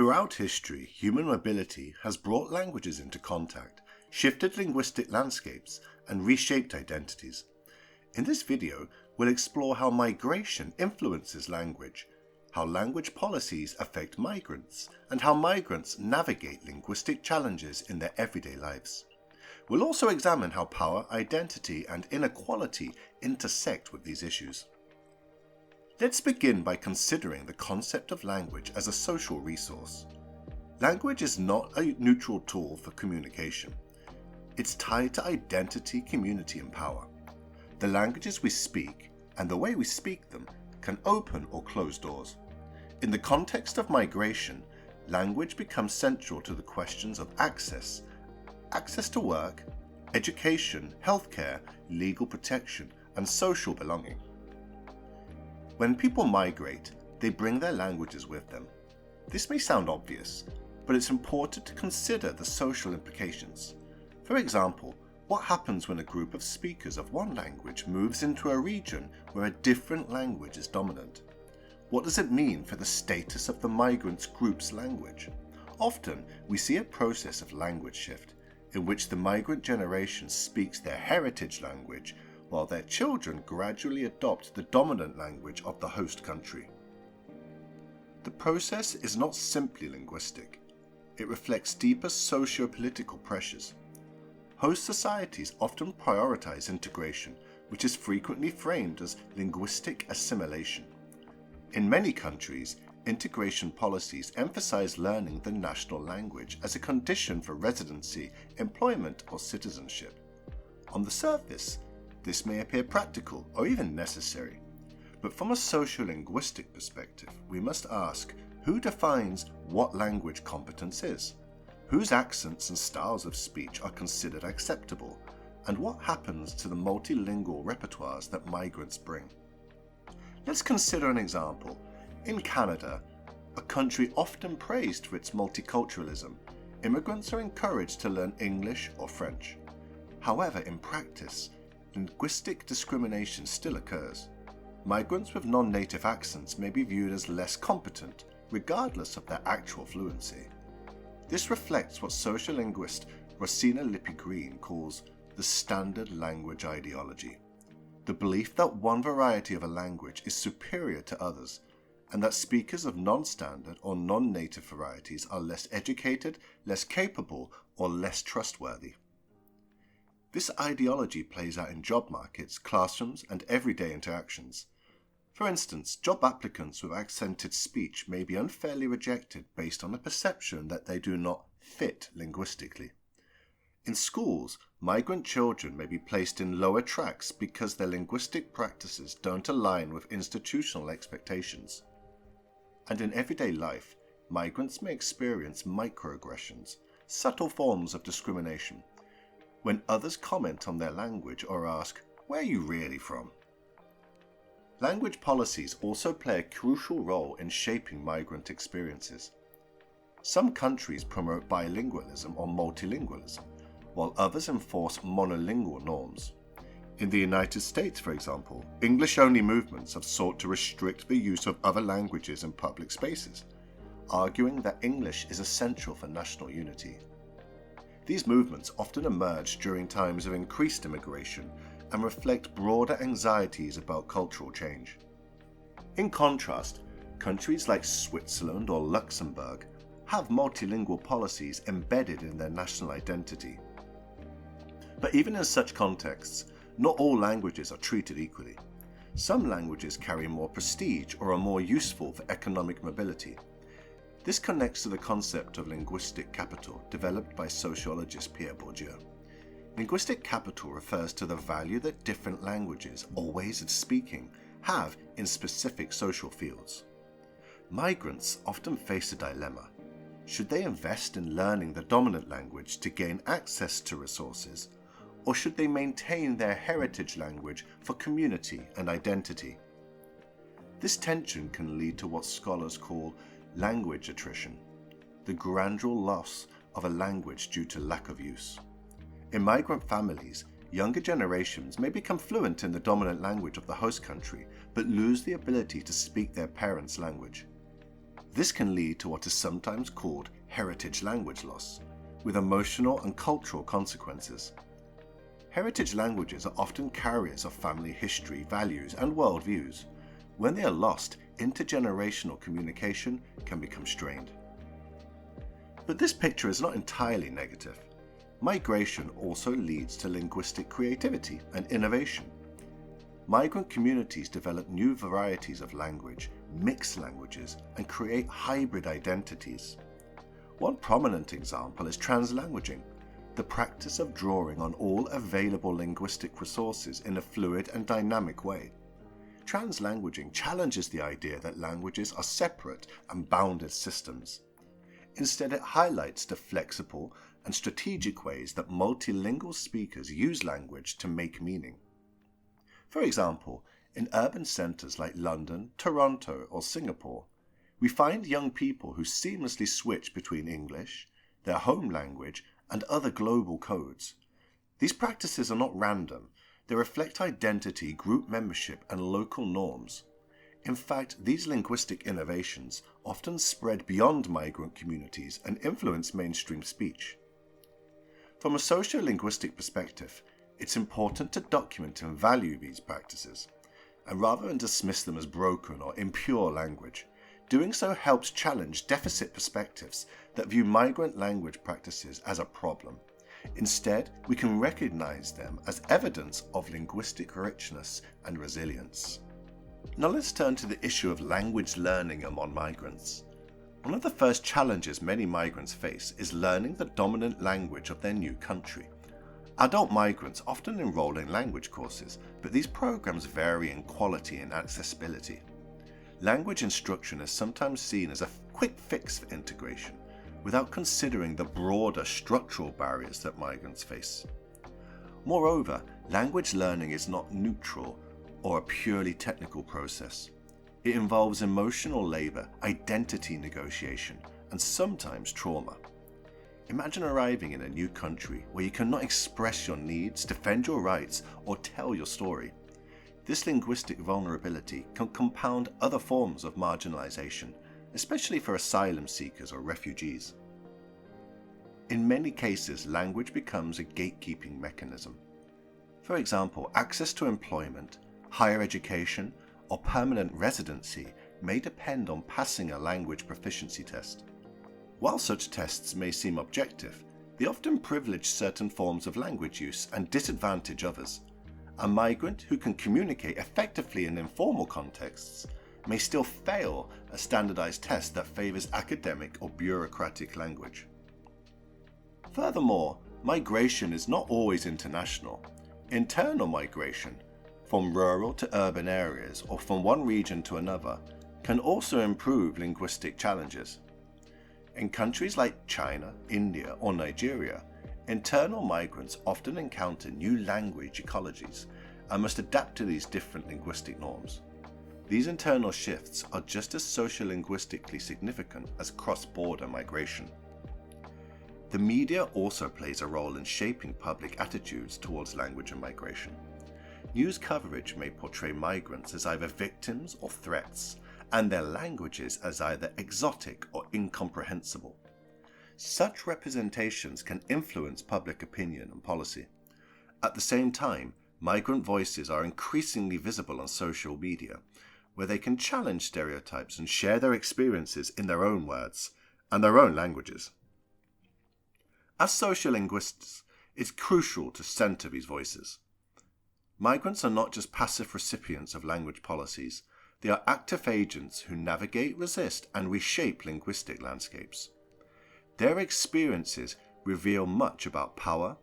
Throughout history, human mobility has brought languages into contact, shifted linguistic landscapes, and reshaped identities. In this video, we'll explore how migration influences language, how language policies affect migrants, and how migrants navigate linguistic challenges in their everyday lives. We'll also examine how power, identity, and inequality intersect with these issues. Let's begin by considering the concept of language as a social resource. Language is not a neutral tool for communication. It's tied to identity, community, and power. The languages we speak and the way we speak them can open or close doors. In the context of migration, language becomes central to the questions of access to work, education, healthcare, legal protection, and social belonging. When people migrate, they bring their languages with them. This may sound obvious, but it's important to consider the social implications. For example, what happens when a group of speakers of one language moves into a region where a different language is dominant? What does it mean for the status of the migrant group's language? Often, we see a process of language shift, in which the migrant generation speaks their heritage language, while their children gradually adopt the dominant language of the host country. The process is not simply linguistic. It reflects deeper socio-political pressures. Host societies often prioritize integration, which is frequently framed as linguistic assimilation. In many countries, integration policies emphasize learning the national language as a condition for residency, employment, or citizenship. On the surface, this may appear practical or even necessary, but from a sociolinguistic perspective, we must ask who defines what language competence is, whose accents and styles of speech are considered acceptable, and what happens to the multilingual repertoires that migrants bring. Let's consider an example. In Canada, a country often praised for its multiculturalism, immigrants are encouraged to learn English or French. However, in practice, linguistic discrimination still occurs. Migrants with non-native accents may be viewed as less competent, regardless of their actual fluency. This reflects what sociolinguist Rosina Lippi-Green calls the standard language ideology, the belief that one variety of a language is superior to others, and that speakers of non-standard or non-native varieties are less educated, less capable, or less trustworthy. This ideology plays out in job markets, classrooms, and everyday interactions. For instance, job applicants with accented speech may be unfairly rejected based on a perception that they do not fit linguistically. In schools, migrant children may be placed in lower tracks because their linguistic practices don't align with institutional expectations. And in everyday life, migrants may experience microaggressions, subtle forms of discrimination, when others comment on their language or ask, "Where are you really from?" Language policies also play a crucial role in shaping migrant experiences. Some countries promote bilingualism or multilingualism, while others enforce monolingual norms. In the United States, for example, English-only movements have sought to restrict the use of other languages in public spaces, arguing that English is essential for national unity. These movements often emerge during times of increased immigration and reflect broader anxieties about cultural change. In contrast, countries like Switzerland or Luxembourg have multilingual policies embedded in their national identity. But even in such contexts, not all languages are treated equally. Some languages carry more prestige or are more useful for economic mobility. This connects to the concept of linguistic capital developed by sociologist Pierre Bourdieu. Linguistic capital refers to the value that different languages or ways of speaking have in specific social fields. Migrants often face a dilemma. Should they invest in learning the dominant language to gain access to resources, or should they maintain their heritage language for community and identity? This tension can lead to what scholars call language attrition, the gradual loss of a language due to lack of use. In migrant families, younger generations may become fluent in the dominant language of the host country, but lose the ability to speak their parents' language. This can lead to what is sometimes called heritage language loss, with emotional and cultural consequences. Heritage languages are often carriers of family history, values, and worldviews. When they are lost, intergenerational communication can become strained. But this picture is not entirely negative. Migration also leads to linguistic creativity and innovation. Migrant communities develop new varieties of language, mix languages, and create hybrid identities. One prominent example is translanguaging, the practice of drawing on all available linguistic resources in a fluid and dynamic way. Translanguaging challenges the idea that languages are separate and bounded systems. Instead, it highlights the flexible and strategic ways that multilingual speakers use language to make meaning. For example, in urban centres like London, Toronto, or Singapore, we find young people who seamlessly switch between English, their home language, and other global codes. These practices are not random. They reflect identity, group membership, and local norms. In fact, these linguistic innovations often spread beyond migrant communities and influence mainstream speech. From a sociolinguistic perspective, it's important to document and value these practices, and rather than dismiss them as broken or impure language, doing so helps challenge deficit perspectives that view migrant language practices as a problem. Instead, we can recognize them as evidence of linguistic richness and resilience. Now let's turn to the issue of language learning among migrants. One of the first challenges many migrants face is learning the dominant language of their new country. Adult migrants often enroll in language courses, but these programs vary in quality and accessibility. Language instruction is sometimes seen as a quick fix for integration, without considering the broader structural barriers that migrants face. Moreover, language learning is not neutral or a purely technical process. It involves emotional labor, identity negotiation, and sometimes trauma. Imagine arriving in a new country where you cannot express your needs, defend your rights, or tell your story. This linguistic vulnerability can compound other forms of marginalization, especially for asylum seekers or refugees. In many cases, language becomes a gatekeeping mechanism. For example, access to employment, higher education, or permanent residency may depend on passing a language proficiency test. While such tests may seem objective, they often privilege certain forms of language use and disadvantage others. A migrant who can communicate effectively in informal contexts may still fail a standardized test that favors academic or bureaucratic language. Furthermore, migration is not always international. Internal migration, from rural to urban areas or from one region to another, can also improve linguistic challenges. In countries like China, India, or Nigeria, internal migrants often encounter new language ecologies and must adapt to these different linguistic norms. These internal shifts are just as sociolinguistically significant as cross-border migration. The media also plays a role in shaping public attitudes towards language and migration. News coverage may portray migrants as either victims or threats, and their languages as either exotic or incomprehensible. Such representations can influence public opinion and policy. At the same time, migrant voices are increasingly visible on social media, where they can challenge stereotypes and share their experiences in their own words and their own languages. As sociolinguists, it's crucial to centre these voices. Migrants are not just passive recipients of language policies, they are active agents who navigate, resist, and reshape linguistic landscapes. Their experiences reveal much about power,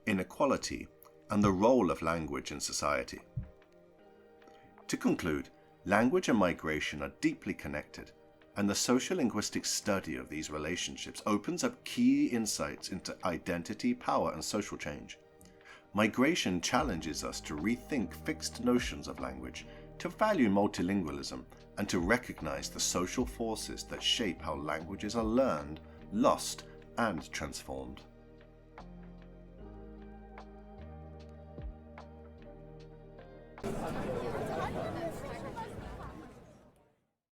inequality, and the role of language in society. To conclude, language and migration are deeply connected, and the sociolinguistic study of these relationships opens up key insights into identity, power, and social change. Migration challenges us to rethink fixed notions of language, to value multilingualism, and to recognize the social forces that shape how languages are learned, lost, and transformed.